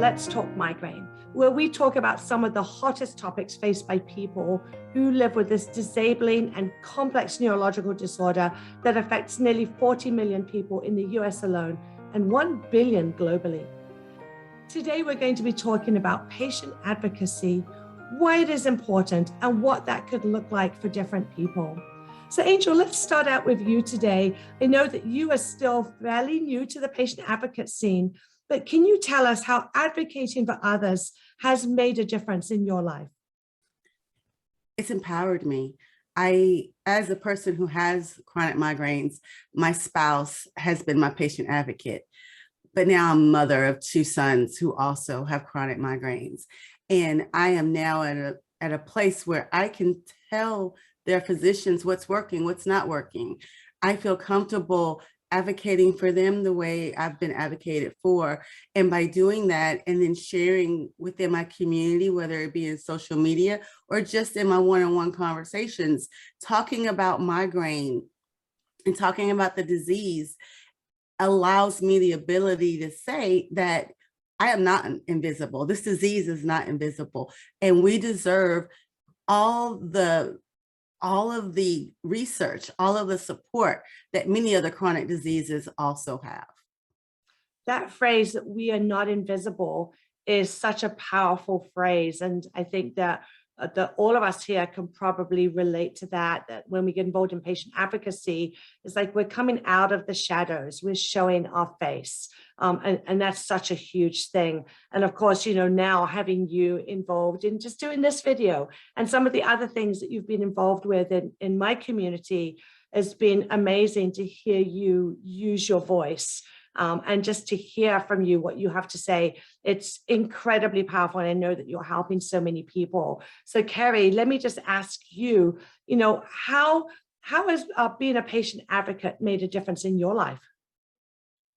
Let's Talk Migraine, where we talk about some of the hottest topics faced by people who live with this disabling and complex neurological disorder that affects nearly 40 million people in the US alone and 1 billion globally. Today, we're going to be talking about patient advocacy, why it is important, and what that could look like for different people. So Angel, let's start out with you today. I know that you are still fairly new to the patient advocate scene, but can you tell us how advocating for others has made a difference in your life? It's empowered me. As a person who has chronic migraines, my spouse has been my patient advocate, but now I'm a mother of 2 sons who also have chronic migraines. And I am now at a place where I can tell their physicians what's working, what's not working. I feel comfortable advocating for them the way I've been advocated for. And by doing that and then sharing within my community, whether it be in social media or just in my one-on-one conversations, talking about migraine and talking about the disease allows me the ability to say that I am not invisible. This disease is not invisible. And we deserve all of the research, all of the support that many other chronic diseases also have. That phrase that we are not invisible is such a powerful phrase. And I think that all of us here can probably relate to that when we get involved in patient advocacy, it's like we're coming out of the shadows, we're showing our face. And that's such a huge thing. And of course, you know, now having you involved in just doing this video and some of the other things that you've been involved with in my community has been amazing to hear you use your voice. And just to hear from you what you have to say, it's incredibly powerful. And I know that you're helping so many people. So Carrie, let me just ask you, you know, how has being a patient advocate made a difference in your life?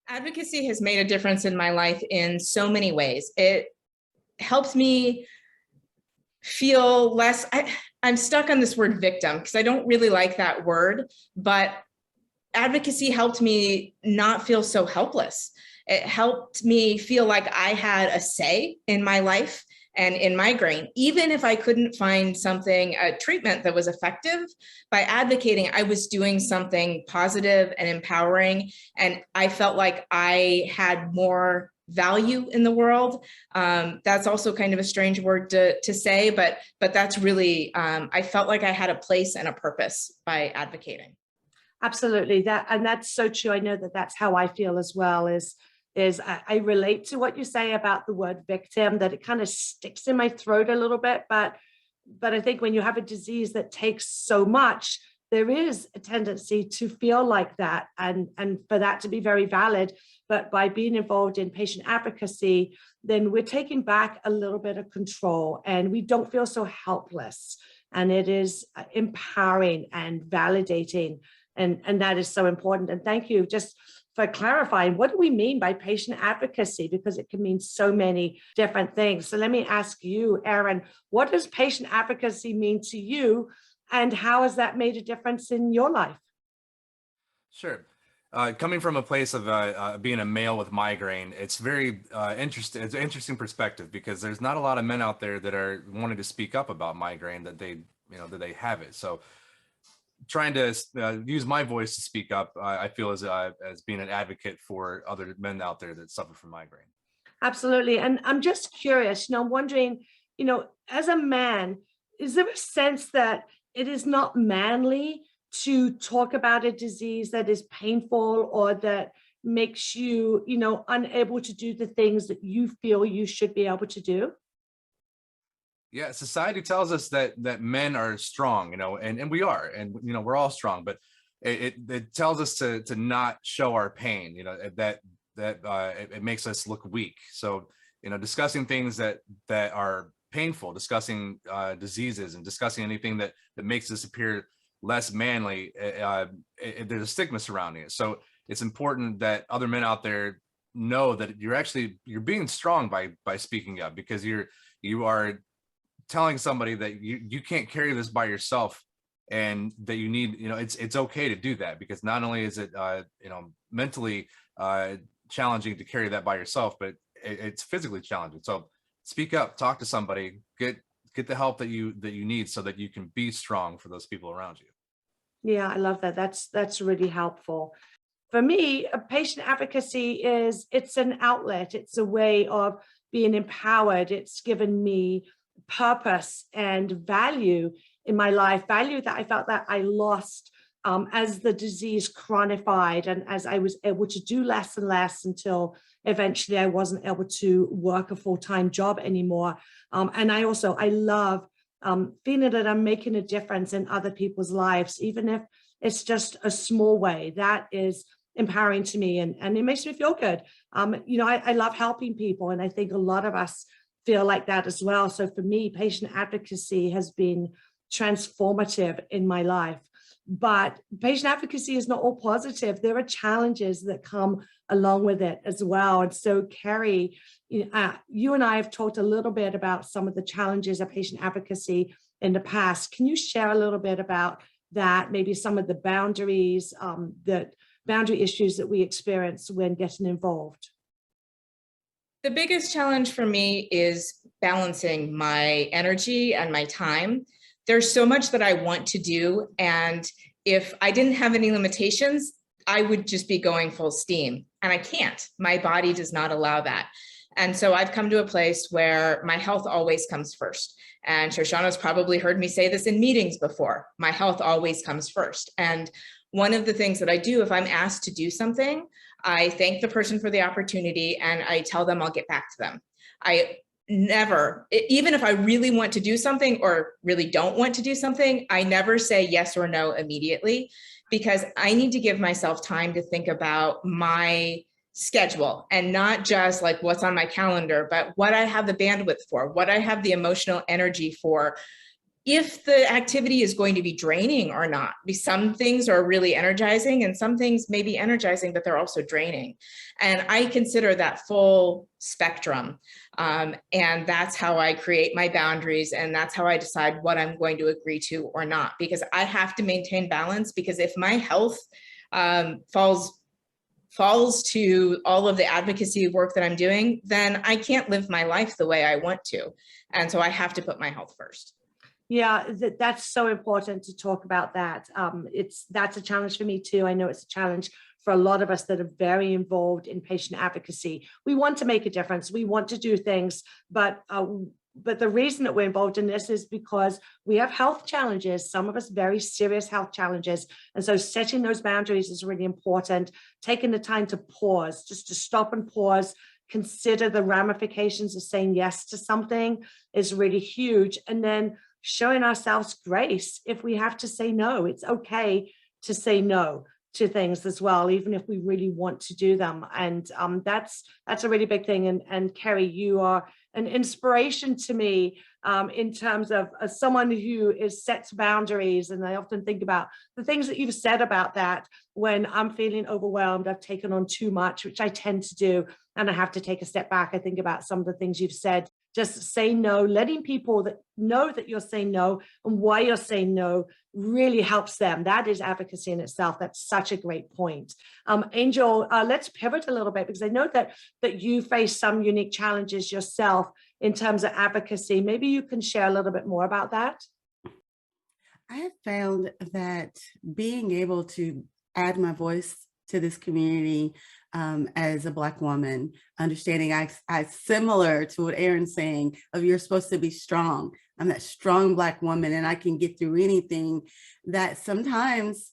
Advocacy has made a difference in my life in so many ways. It helps me feel less, I'm stuck on this word victim because I don't really like that word, but advocacy helped me not feel so helpless. It helped me feel like I had a say in my life and in migraine. Even if I couldn't find a treatment that was effective, by advocating, I was doing something positive and empowering. And I felt like I had more value in the world. That's also kind of a strange word to say, but that's really, I felt like I had a place and a purpose by advocating. Absolutely. That's so true. I know that that's how I feel as well, is I relate to what you say about the word victim, that it kind of sticks in my throat a little bit. But I think when you have a disease that takes so much, there is a tendency to feel like that and for that to be very valid. But by being involved in patient advocacy, then we're taking back a little bit of control and we don't feel so helpless. And it is empowering and validating. And that is so important. And thank you just for clarifying, what do we mean by patient advocacy? Because it can mean so many different things. So let me ask you, Erin, what does patient advocacy mean to you? And how has that made a difference in your life? Sure. Coming from a place of being a male with migraine, it's very interesting. It's an interesting perspective because there's not a lot of men out there that are wanting to speak up about migraine, that they have it. So trying to use my voice to speak up, I feel as being an advocate for other men out there that suffer from migraine. Absolutely. And I'm just curious, I'm wondering, as a man, is there a sense that it is not manly to talk about a disease that is painful or that makes you, unable to do the things that you feel you should be able to do? Yeah, society tells us that men are strong, and we are, and we're all strong, but it tells us to not show our pain, that it makes us look weak. So, discussing things that are painful, discussing diseases, and discussing anything that makes us appear less manly, there's a stigma surrounding it. So it's important that other men out there know that you're being strong by speaking up, because you are telling somebody that you can't carry this by yourself, and that you need, it's okay to do that, because not only is it mentally challenging to carry that by yourself, but it's physically challenging. So speak up, talk to somebody, get the help that you need so that you can be strong for those people around you. Yeah, I love that. That's really helpful. For me, patient advocacy it's an outlet. It's a way of being empowered. It's given me purpose and value in my life, value that I felt that I lost as the disease chronified and as I was able to do less and less until eventually I wasn't able to work a full-time job anymore. And I love feeling that I'm making a difference in other people's lives, even if it's just a small way. That is empowering to me, and it makes me feel good. I love helping people, and I think a lot of us feel like that as well. So for me, patient advocacy has been transformative in my life. But patient advocacy is not all positive. There are challenges that come along with it as well. And so, Carrie, you and I have talked a little bit about some of the challenges of patient advocacy in the past. Can you share a little bit about that? Maybe some of the boundaries, boundary issues that we experience when getting involved? The biggest challenge for me is balancing my energy and my time. There's so much that I want to do. And if I didn't have any limitations, I would just be going full steam. And I can't. My body does not allow that. And so I've come to a place where my health always comes first. And Shoshana's probably heard me say this in meetings before. My health always comes first. And one of the things that I do, if I'm asked to do something, I thank the person for the opportunity and I tell them I'll get back to them. I never, even if I really want to do something or really don't want to do something, I never say yes or no immediately, because I need to give myself time to think about my schedule and not just like what's on my calendar, but what I have the bandwidth for, what I have the emotional energy for, if the activity is going to be draining or not. Some things are really energizing and some things may be energizing, but they're also draining. And I consider that full spectrum. And that's how I create my boundaries. And that's how I decide what I'm going to agree to or not, because I have to maintain balance, because if my health falls to all of the advocacy work that I'm doing, then I can't live my life the way I want to. And so I have to put my health first. Yeah, that's so important to talk about that. That's a challenge for me too. I know it's a challenge for a lot of us that are very involved in patient advocacy. We want to make a difference. We want to do things, but the reason that we're involved in this is because we have health challenges, some of us very serious health challenges. And so setting those boundaries is really important. Taking the time to pause, just to stop and pause, consider the ramifications of saying yes to something is really huge. And then showing ourselves grace if we have to say no. It's okay to say no to things as well, even if we really want to do them. And that's a really big thing. And Carrie, you are an inspiration to me in terms of someone who sets boundaries. And I often think about the things that you've said about that when I'm feeling overwhelmed, I've taken on too much, which I tend to do, and I have to take a step back. I think about some of the things you've said. Just say no, letting people that know that you're saying no and why you're saying no really helps them. That is advocacy in itself. That's such a great point. Angel, let's pivot a little bit, because I know that you face some unique challenges yourself in terms of advocacy. Maybe you can share a little bit more about that. I have found that being able to add my voice to this community as a Black woman, understanding I similar to what Aaron's saying of you're supposed to be strong. I'm that strong Black woman and I can get through anything, that sometimes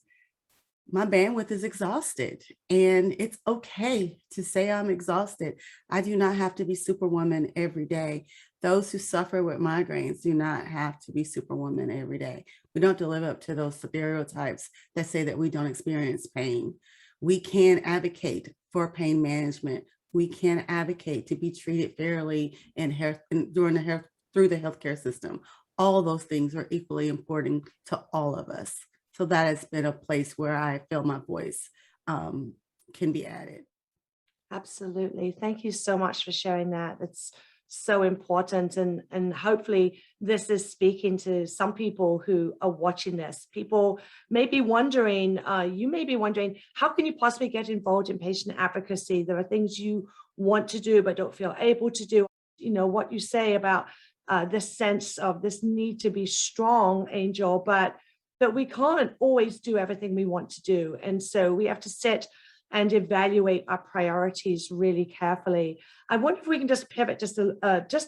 my bandwidth is exhausted, and it's okay to say I'm exhausted. I do not have to be Superwoman every day. Those who suffer with migraines do not have to be Superwoman every day. We don't have to live up to those stereotypes that say that we don't experience pain. We can advocate for pain management. We can advocate to be treated fairly through the healthcare system. All those things are equally important to all of us. So that has been a place where I feel my voice can be added. Absolutely. Thank you so much for sharing that. It's so important. And hopefully this is speaking to some people who are watching this. People may be wondering, you may be wondering, how can you possibly get involved in patient advocacy? There are things you want to do but don't feel able to do. You know, what you say about this sense of this need to be strong, Angel, but we can't always do everything we want to do. And so we have to sit and evaluate our priorities really carefully. I wonder if we can just pivot just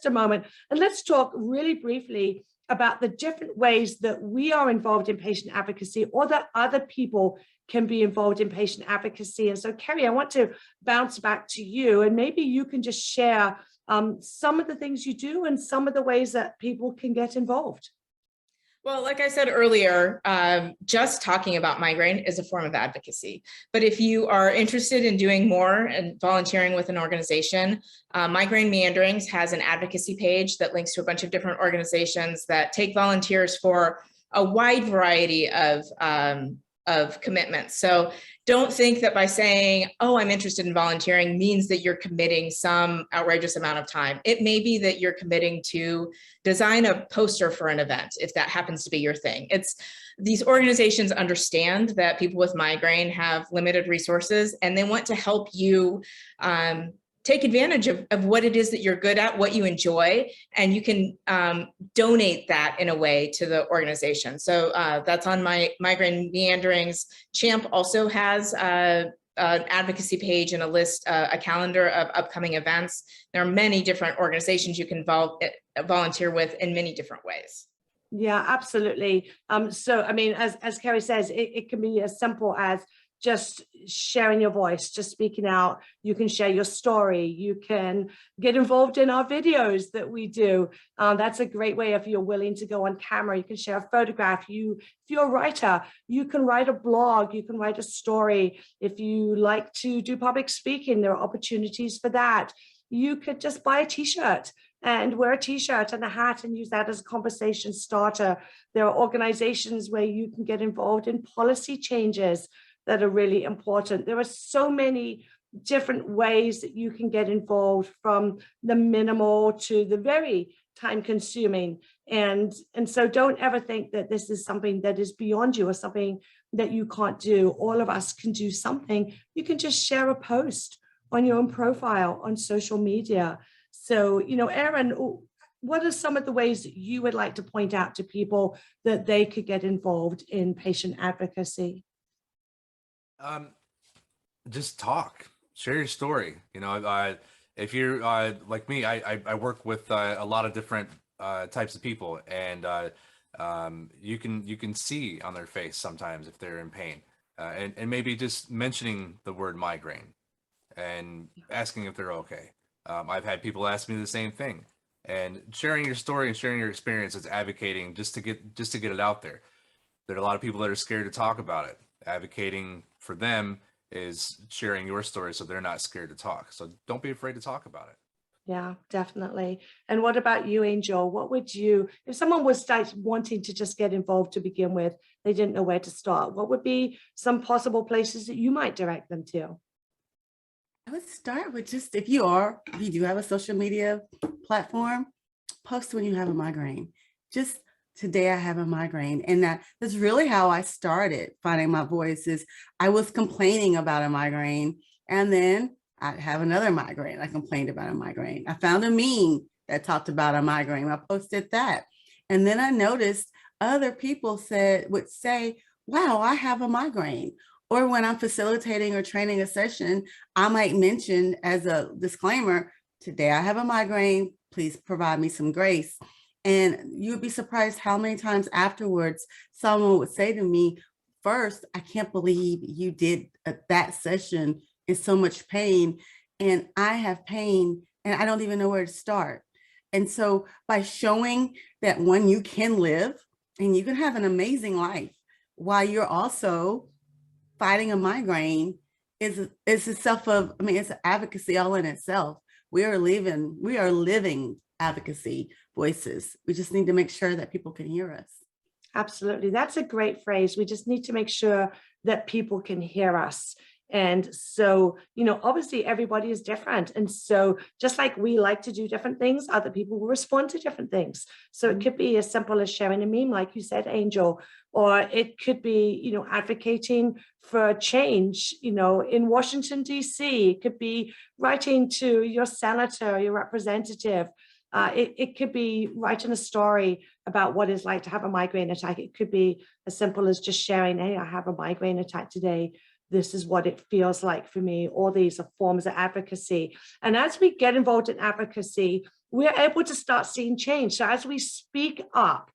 a moment, and let's talk really briefly about the different ways that we are involved in patient advocacy, or that other people can be involved in patient advocacy. And so, Kerry, I want to bounce back to you, and maybe you can just share some of the things you do and some of the ways that people can get involved. Well, like I said earlier, just talking about migraine is a form of advocacy. But if you are interested in doing more and volunteering with an organization, Migraine Meanderings has an advocacy page that links to a bunch of different organizations that take volunteers for a wide variety of commitments. So don't think that by saying, oh, I'm interested in volunteering means that you're committing some outrageous amount of time. It may be that you're committing to design a poster for an event, if that happens to be your thing. These organizations understand that people with migraine have limited resources, and they want to help you take advantage of what it is that you're good at, what you enjoy, and you can donate that in a way to the organization. So that's on my Migraine Meanderings. CHAMP also has an advocacy page and a calendar of upcoming events. There are many different organizations you can volunteer with in many different ways. Yeah, absolutely. So, I mean, as Kerry says, it can be as simple as just sharing your voice, just speaking out. You can share your story. You can get involved in our videos that we do. That's a great way if you're willing to go on camera. You can share a photograph. If you're a writer, you can write a blog. You can write a story. If you like to do public speaking, there are opportunities for that. You could just buy a t-shirt and wear a t-shirt and a hat and use that as a conversation starter. There are organizations where you can get involved in policy changes that are really important. There are so many different ways that you can get involved, from the minimal to the very time consuming. And so don't ever think that this is something that is beyond you or something that you can't do. All of us can do something. You can just share a post on your own profile on social media. So, you know, Erin, what are some of the ways that you would like to point out to people that they could get involved in patient advocacy? Just talk, share your story. You know, if you're like me, I work with a lot of different types of people, and you can see on their face sometimes if they're in pain, and maybe just mentioning the word migraine and asking if they're okay. I've had people ask me the same thing, and sharing your story and sharing your experience is advocating just to get it out there. There are a lot of people that are scared to talk about it. Advocating for them is sharing your story so they're not scared to talk. So don't be afraid to talk about it. Yeah, definitely. And what about you, Angel? What would you, if someone was wanting to just get involved to begin with, they didn't know where to start, what would be some possible places that you might direct them to? I would start with just, if you do have a social media platform, post when you have a migraine. Just, today I have a migraine. And that's really how I started finding my voice. Is I was complaining about a migraine, and then I'd have another migraine. I complained about a migraine. I found a meme that talked about a migraine. I posted that. And then I noticed other people would say, wow, I have a migraine. Or when I'm facilitating or training a session, I might mention as a disclaimer, today I have a migraine, please provide me some grace. And you'd be surprised how many times afterwards, someone would say to me, first, I can't believe you did that session in so much pain. And I have pain and I don't even know where to start. And so by showing that, one, you can live and you can have an amazing life while you're also fighting a migraine it's advocacy all in itself. We are living advocacy voices. We just need to make sure that people can hear us. Absolutely. That's a great phrase. We just need to make sure that people can hear us. And so, obviously everybody is different. And so just like we like to do different things, other people will respond to different things. So it could be as simple as sharing a meme, like you said, Angel, or it could be, advocating for change, in Washington, D.C. It could be writing to your senator, your representative. It could be writing a story about what it's like to have a migraine attack. It could be as simple as just sharing, hey, I have a migraine attack today. This is what it feels like for me. All these are forms of advocacy. And as we get involved in advocacy, we're able to start seeing change. So as we speak up,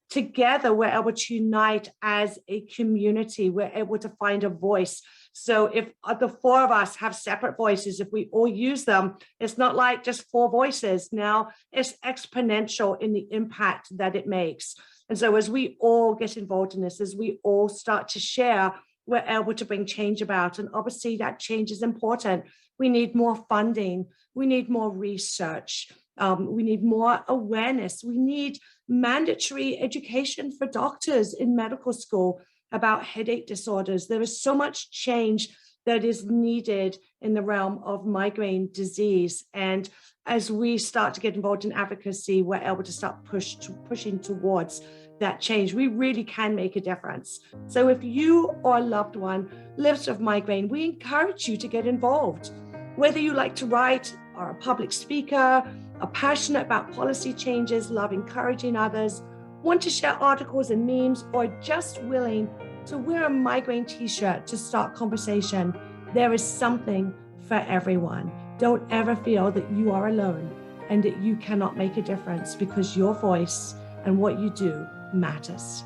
together, we're able to unite as a community. We're able to find a voice. So if the four of us have separate voices, if we all use them, it's not like just four voices. Now it's exponential in the impact that it makes. And so as we all get involved in this, as we all start to share, we're able to bring change about. And obviously that change is important. We need more funding. We need more research. We need more awareness. We need mandatory education for doctors in medical school about headache disorders. There is so much change that is needed in the realm of migraine disease. And as we start to get involved in advocacy, we're able to start pushing towards that change. We really can make a difference. So if you or a loved one lives with migraine, we encourage you to get involved. Whether you like to write, are a public speaker, are passionate about policy changes, love encouraging others, want to share articles and memes, or just willing to wear a migraine t-shirt to start conversation, there is something for everyone. Don't ever feel that you are alone and that you cannot make a difference, because your voice and what you do matters.